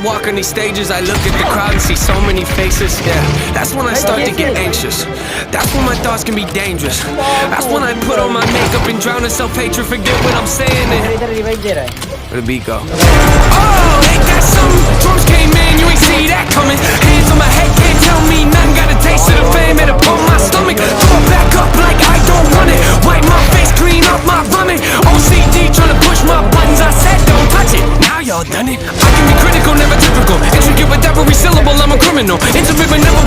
Walk on these stages, I look at the crowd and see so many faces. Yeah, that's when I start to get anxious. That's when my thoughts can be dangerous. That's when I put on my makeup and drown in self-hatred. Forget what I'm saying and where the beat go? Oh, ain't that something? Drums came in, you ain't see that coming. Hands on my head, can't tell me nothing. Got a taste of the fame, it upon my stomach. Throw it back up like I don't want it. Wipe my face, clean up my vomit. OCD trying to push my buttons. I said don't touch it. Now y'all done it. I can be critical, never typical. Intricate with every syllable, I'm a criminal. Intimate but never